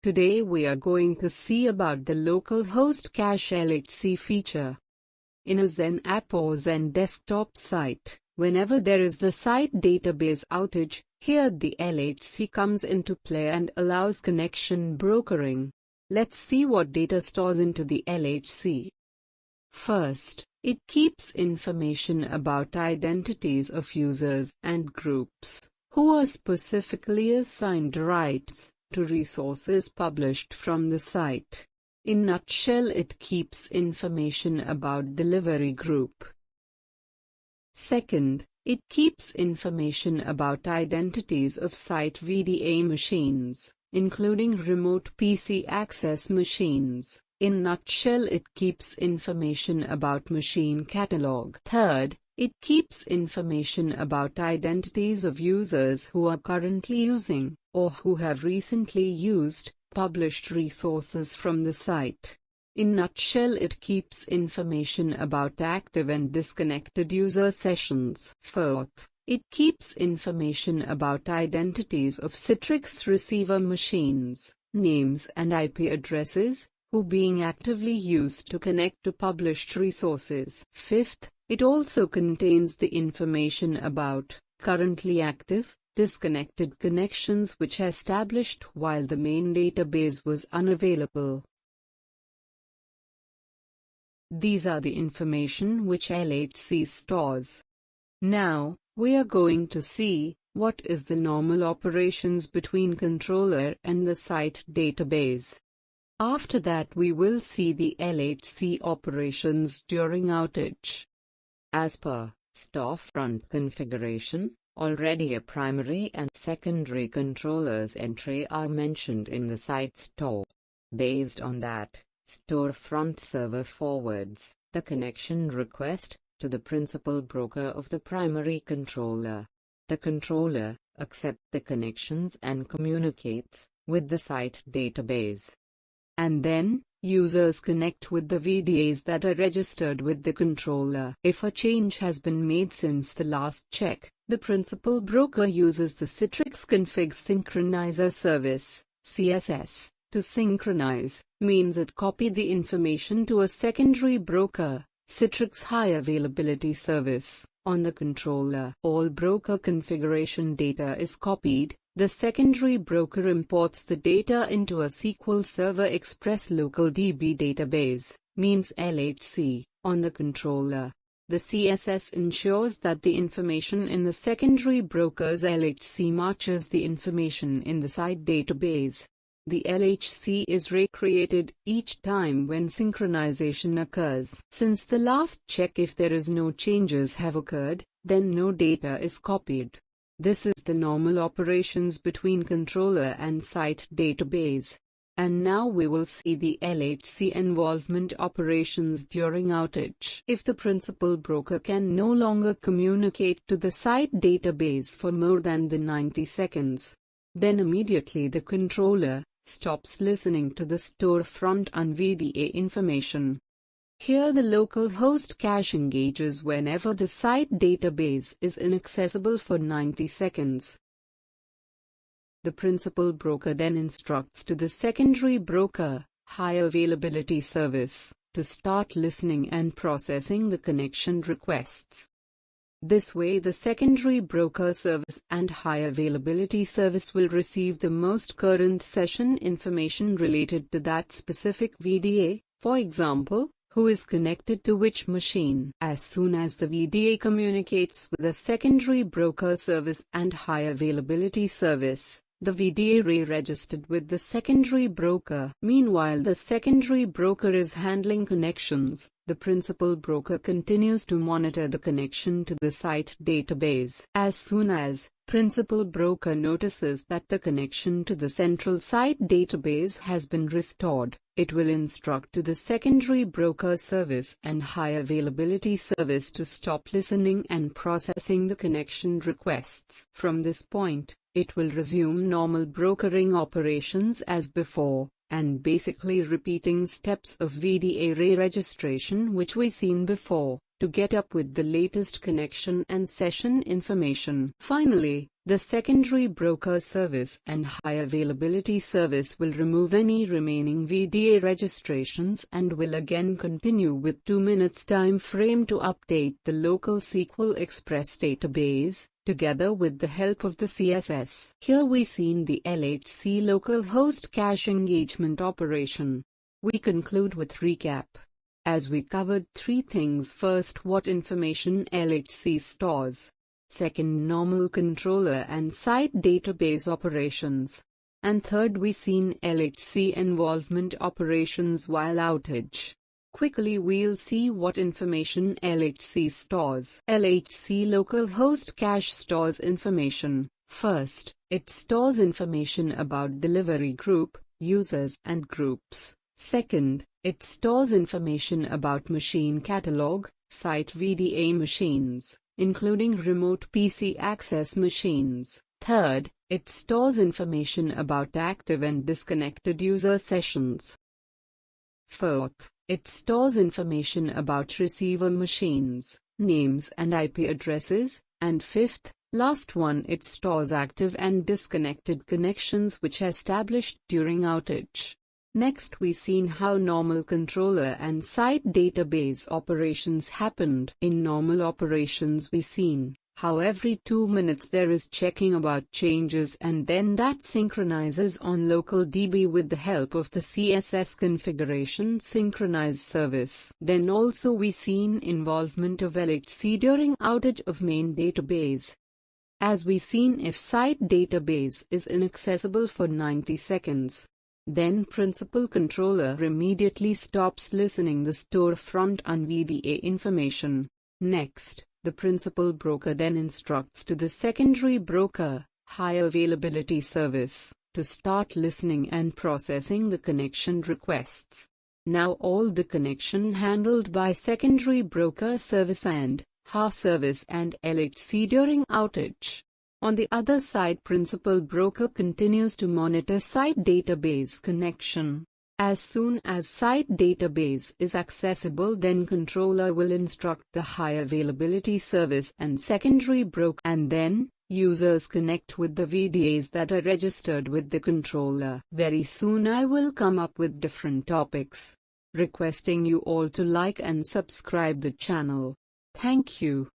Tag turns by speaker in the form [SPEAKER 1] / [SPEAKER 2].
[SPEAKER 1] Today we are going to see about the localhost cache LHC feature. In a Zen app or Zen desktop site, whenever there is the site database outage, here the LHC comes into play and allows connection brokering. Let's see what data stores into the LHC. First, it keeps information about identities of users and groups who are specifically assigned rights to resources published from the site. In nutshell, it keeps information about delivery group. Second, it keeps information about identities of site VDA machines, including remote PC access machines. In nutshell, it keeps information about machine catalog. Third, it keeps information about identities of users who are currently using, or who have recently used, published resources from the site. In nutshell, it keeps information about active and disconnected user sessions. Fourth, it keeps information about identities of Citrix receiver machines, names and IP addresses, who being actively used to connect to published resources. Fifth, it also contains the information about currently active, disconnected connections which established while the main database was unavailable. These are the information which LHC stores. Now, we are going to see what is the normal operations between controller and the site database. After that, we will see the LHC operations during outage. As per storefront configuration, already a primary and secondary controllers entry are mentioned in the site store. Based on that, storefront server forwards the connection request to the principal broker of the primary controller. The controller accepts the connections and communicates with the site database. And then, users connect with the VDAs that are registered with the controller. If a change has been made since the last check, the principal broker uses the Citrix Config Synchronizer Service, CSS, to synchronize, means it copy the information to a secondary broker, Citrix High Availability Service, on the controller. All broker configuration data is copied. The secondary broker imports the data into a SQL Server Express local DB database, means LHC, on the controller. The CSS ensures that the information in the secondary broker's LHC matches the information in the site database. The LHC is recreated each time when synchronization occurs. Since the last check, if there is no changes have occurred, then no data is copied. This is the normal operations between controller and site database. And now we will see the LHC involvement operations during outage. If the principal broker can no longer communicate to the site database for more than the 90 seconds, then immediately the controller stops listening to the storefront and VDA information. Here the localhost cache engages whenever the site database is inaccessible for 90 seconds. The principal broker then instructs to the secondary broker, High Availability Service, to start listening and processing the connection requests. This way the secondary broker service and High Availability Service will receive the most current session information related to that specific VDA, for example, who is connected to which machine. As soon as the VDA communicates with the secondary broker service and High Availability Service, the VDA re-registered with the secondary broker. Meanwhile, the secondary broker is handling connections. The principal broker continues to monitor the connection to the site database. As soon as principal broker notices that the connection to the central site database has been restored, it will instruct to the secondary broker service and High Availability Service to stop listening and processing the connection requests. From this point, it will resume normal brokering operations as before, and basically repeating steps of VDA re-registration which we seen before, to get up with the latest connection and session information. Finally, The secondary broker service and high availability service will remove any remaining VDA registrations and will again continue with 2 minutes time frame to update the local SQL Express database, together with the help of the CSS. Here we seen the LHC localhost cache engagement operation. We conclude with recap. As we covered 3 things: first, what information LHC stores; second, normal controller and site database operations; and third, we seen Lhc involvement operations while outage. Quickly we'll see what information Lhc stores. Lhc localhost cache stores information. First, it stores information about delivery group, users and groups. Second, it stores information about machine catalog, site VDA machines, including remote PC access machines. Third, it stores information about active and disconnected user sessions. Fourth, it stores information about receiver machines, names and IP addresses. And fifth, last one, it stores active and disconnected connections which are established during outage. Next we seen how normal controller and site database operations happened. In normal operations we seen how every 2 minutes there is checking about changes and then that synchronizes on local DB with the help of the CSS configuration synchronize service. Then also we seen involvement of LHC during outage of main database. As we seen, if site database is inaccessible for 90 seconds. Then principal controller immediately stops listening the storefront and VDA information. Next, the principal broker then instructs to the secondary broker, high availability service, to start listening and processing the connection requests. Now all the connection handled by secondary broker service and HA service and LHC during outage. On the other side, principal broker continues to monitor site database connection. As soon as site database is accessible, then controller will instruct the high availability service and secondary broker, and then users connect with the VDAs that are registered with the controller. Very soon I will come up with different topics. Requesting you all to like and subscribe the channel. Thank you.